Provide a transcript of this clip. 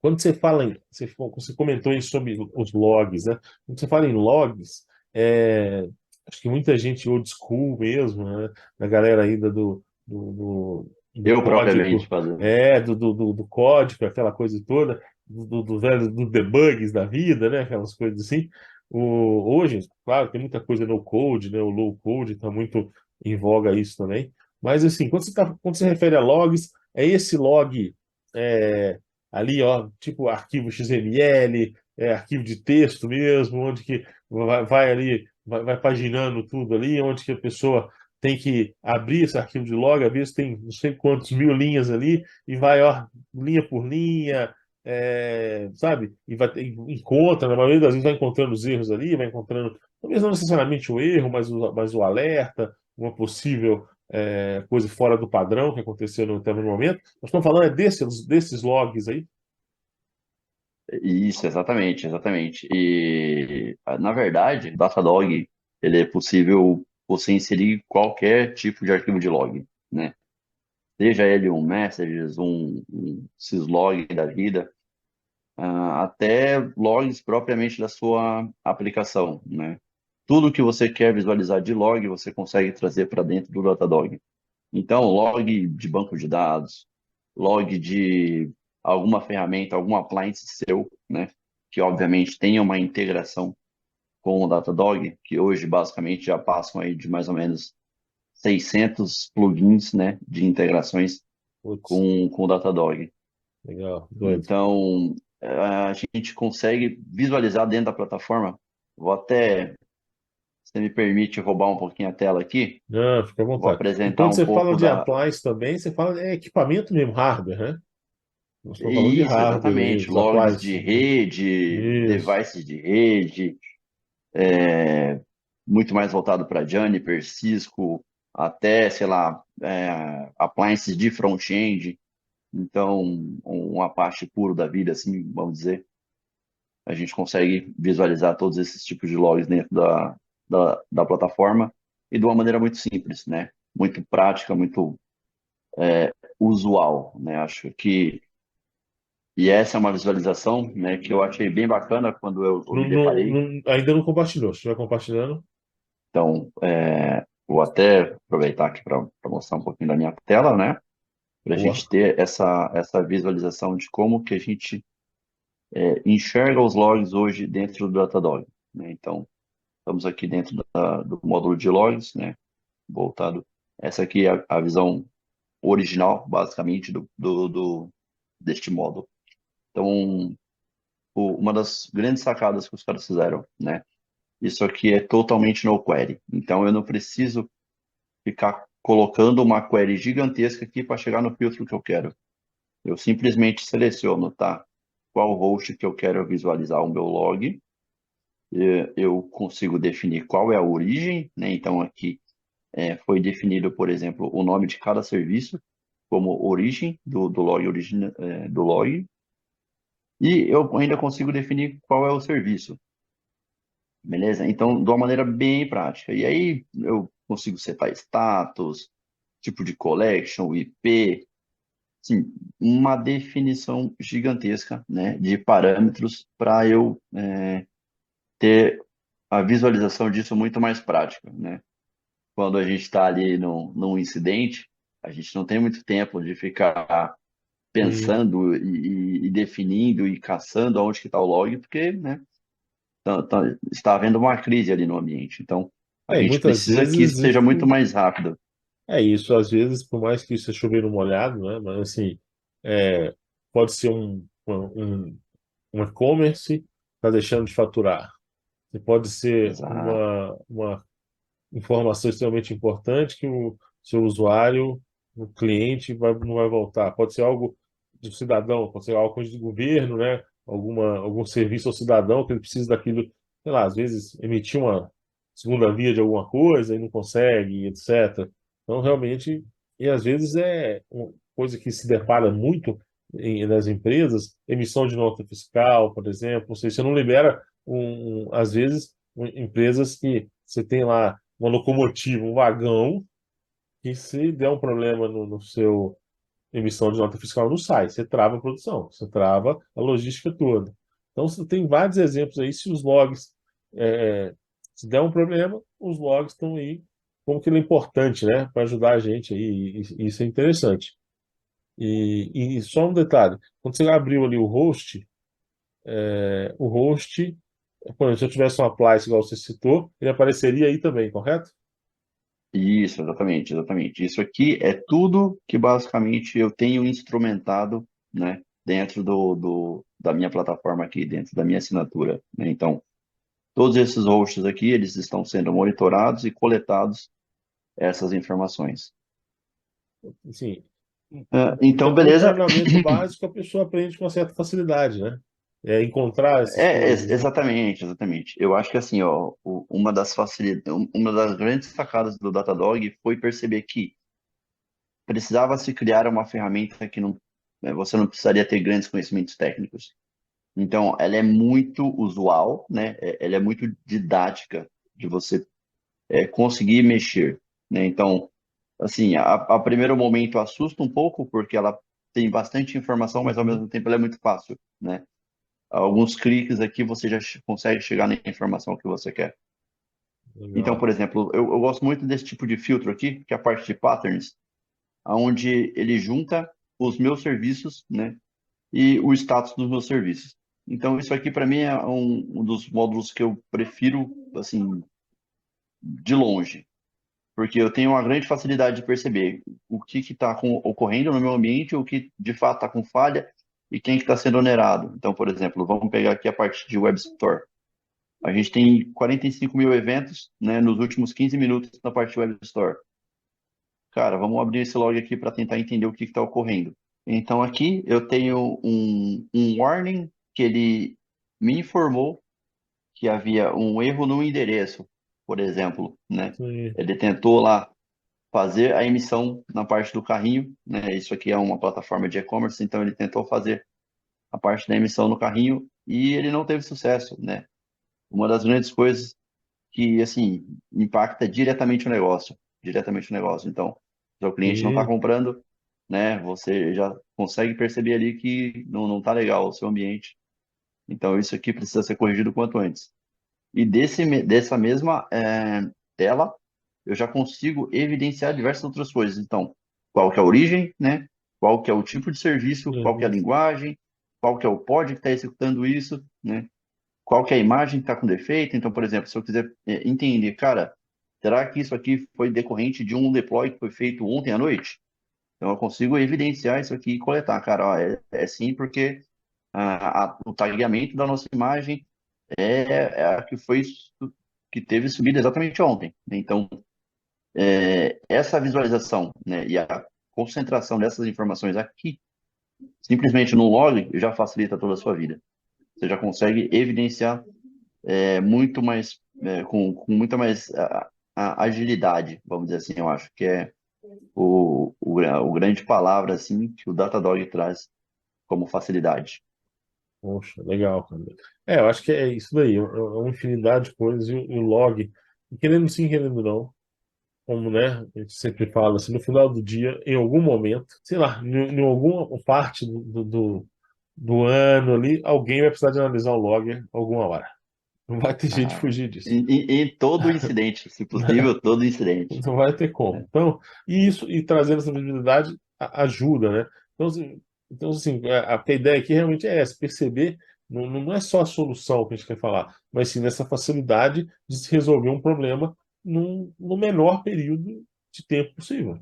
quando você fala você comentou aí sobre os logs, né? Quando você fala em logs, é, acho que muita gente old school mesmo, né? Da galera ainda do Eu propriamente código, fazendo. do código, aquela coisa toda, do velho, do debugs da vida, né? Aquelas coisas assim. Hoje, claro, tem muita coisa no code, né? O low code está muito em voga isso também. Mas assim, quando você refere a logs, é esse log. é, Ali, ó, tipo arquivo XML, arquivo de texto mesmo, onde que vai ali, vai paginando tudo ali, onde que a pessoa tem que abrir esse arquivo de log, às vezes tem não sei quantos mil linhas ali, e vai, ó, linha por linha, sabe? E encontra, na maioria das vezes vai encontrando os erros ali, vai encontrando, talvez não necessariamente o erro, mas o alerta, uma possível coisa fora do padrão que aconteceu no determinado momento. Nós estamos falando desses logs aí. Isso, exatamente, exatamente. E, na verdade, o Datadog, ele é possível você inserir qualquer tipo de arquivo de log, né? Seja ele um messages, um syslog da vida, até logs propriamente da sua aplicação, né? Tudo que você quer visualizar de log, você consegue trazer para dentro do Datadog. Então, log de banco de dados, log de alguma ferramenta, algum appliance seu, né? Que obviamente tenha uma integração com o Datadog, que hoje basicamente já passam aí de mais ou menos 600 plugins, né? De integrações Putz, com o Datadog. legal, doido. Então, a gente consegue visualizar dentro da plataforma. Vou até, se você me permite, roubar um pouquinho a tela aqui. Não, fica à Vou vontade. E apresentar quando um você fala pouco de da. appliance também, você fala de equipamento mesmo, hardware, né? Nós estamos falando de Isso, hardware exatamente. mesmo, Logs appliance. de rede, Isso. devices de rede, é, muito mais voltado para Juniper, Cisco, até, sei lá, appliances de front-end. Então, um Apache puro da vida, assim, vamos dizer. A gente consegue visualizar todos esses tipos de logs dentro da plataforma e de uma maneira muito simples, né? Muito prática, muito usual, né? Acho que e essa é uma visualização, né, que eu achei bem bacana quando eu me deparei. Ainda não compartilhou. Se estiver compartilhando, Então, vou até aproveitar aqui para mostrar um pouquinho da minha tela, né, para a boa. gente ter essa visualização de como que a gente enxerga os logs hoje dentro do Datadog, né? Então, estamos aqui dentro do módulo de logs, né, voltado. Essa aqui é a visão original, basicamente, deste módulo. Então, uma das grandes sacadas que os caras fizeram, né? Isso aqui é totalmente no query. Então eu não preciso ficar colocando uma query gigantesca aqui para chegar no filtro que eu quero. Eu simplesmente seleciono, tá? Qual host que eu quero visualizar o meu log. Eu consigo definir qual é a origem, né? Então aqui foi definido, por exemplo, o nome de cada serviço como origem do log, do log. E eu ainda consigo definir qual é o serviço. Beleza? Então, de uma maneira bem prática. E aí eu consigo setar status, tipo de collection, IP, sim, uma definição gigantesca, né, de parâmetros para eu ter a visualização disso muito mais prática, né? Quando a gente está ali num incidente, a gente não tem muito tempo de ficar E, pensando e definindo e caçando aonde que está o log, porque, né, está havendo uma crise ali no ambiente. Então, a e gente muitas precisa que isso vezes seja muito isso mais rápido. isso, às vezes, por mais que isso é chover no molhado, né? Mas assim, pode ser um e-commerce está deixando de faturar. Você pode ser Exato. uma informação extremamente importante que o seu usuário, o cliente, não vai voltar. Pode ser algo do cidadão, pode ser algo do governo, né? Algum serviço ao cidadão que ele precisa daquilo, sei lá, às vezes emitir uma segunda via de alguma coisa e não consegue, etc. Então, realmente, e às vezes é uma coisa que se depara muito nas empresas, emissão de nota fiscal, por exemplo, ou seja, você não libera, às vezes, empresas que você tem lá uma locomotiva, um vagão, que se der um problema no seu emissão de nota fiscal não sai, você trava a produção, você trava a logística toda. Então, você tem vários exemplos aí, se os logs, é, se der um problema, os logs estão aí, como que ele é importante, né, para ajudar a gente aí, e isso é interessante. E só um detalhe, quando você abriu ali o host, por exemplo, se eu tivesse um appliance igual você citou, ele apareceria aí também, correto? Isso, exatamente, exatamente. Isso aqui é tudo que basicamente eu tenho instrumentado, né, dentro da minha plataforma aqui, dentro da minha assinatura, né? Então, todos esses hosts aqui, eles estão sendo monitorados e coletados essas informações. Assim, Então, um beleza. treinamento básico a pessoa aprende com certa facilidade, né? É encontrar essas coisas, né? Exatamente, exatamente. Eu acho que assim, ó, uma das facilidades, uma das grandes sacadas do Datadog foi perceber que precisava se criar uma ferramenta que não, você não precisaria ter grandes conhecimentos técnicos. Então, ela é muito usual, né? Ela é muito didática de você conseguir mexer, né? Então, assim, a primeiro momento assusta um pouco porque ela tem bastante informação, mas ao Uhum, mesmo tempo ela é muito fácil, né? Alguns cliques aqui você já consegue chegar na informação que você quer. Então, legal. por exemplo, eu gosto muito desse tipo de filtro aqui, que é a parte de patterns, onde ele junta os meus serviços, né, e o status dos meus serviços. Então, isso aqui para mim é um dos módulos que eu prefiro, assim, de longe, porque eu tenho uma grande facilidade de perceber o que está ocorrendo no meu ambiente, o que de fato está com falha e quem que está sendo onerado. Então, por exemplo, vamos pegar aqui a parte de Web Store. A gente tem 45 mil eventos, né, nos últimos 15 minutos na parte de Web Store. Cara, vamos abrir esse log aqui para tentar entender o que está ocorrendo. Então, aqui eu tenho um warning que ele me informou que havia um erro no endereço, por exemplo, né? Sim. Ele tentou lá fazer a emissão na parte do carrinho, né? Isso aqui é uma plataforma de e-commerce, então ele tentou fazer a parte da emissão no carrinho e ele não teve sucesso, né? Uma das grandes coisas que, assim, impacta diretamente o negócio. Então, se o cliente não está Sim. comprando, né, você já consegue perceber ali que não está legal o seu ambiente. Então, isso aqui precisa ser corrigido o quanto antes. E dessa mesma tela, eu já consigo evidenciar diversas outras coisas. Então, qual que é a origem, né? Qual que é o tipo de serviço, qual que é a Uhum. linguagem, qual que é o pod que está executando isso, né? Qual que é a imagem que está com defeito. Então, por exemplo, se eu quiser entender, cara, será que isso aqui foi decorrente de um deploy que foi feito ontem à noite? Então, eu consigo evidenciar isso aqui e coletar, cara, ó, é sim porque o tagueamento da nossa imagem é a que que teve subida exatamente ontem. Então, essa visualização, né, e a concentração dessas informações aqui, simplesmente no log, já facilita toda a sua vida. Você já consegue evidenciar muito mais, com muita mais agilidade, vamos dizer assim, eu acho que é o grande palavra assim que o Datadog traz como facilidade. Poxa, legal, cara. Eu acho que é isso daí, é uma infinidade de coisas, e o log, e querendo sim, querendo não, como, né, a gente sempre fala, assim, no final do dia, em algum momento, sei lá, em alguma parte do ano ali, alguém vai precisar de analisar o log alguma hora. Não vai ter jeito de Ah, fugir disso. em todo incidente, se possível, todo incidente. Não vai ter como. Né? Então, e isso, e trazendo essa visibilidade ajuda, né? Então, assim, a ideia aqui realmente é essa, perceber, não é só a solução que a gente quer falar, mas sim nessa facilidade de se resolver um problema no menor período de tempo possível.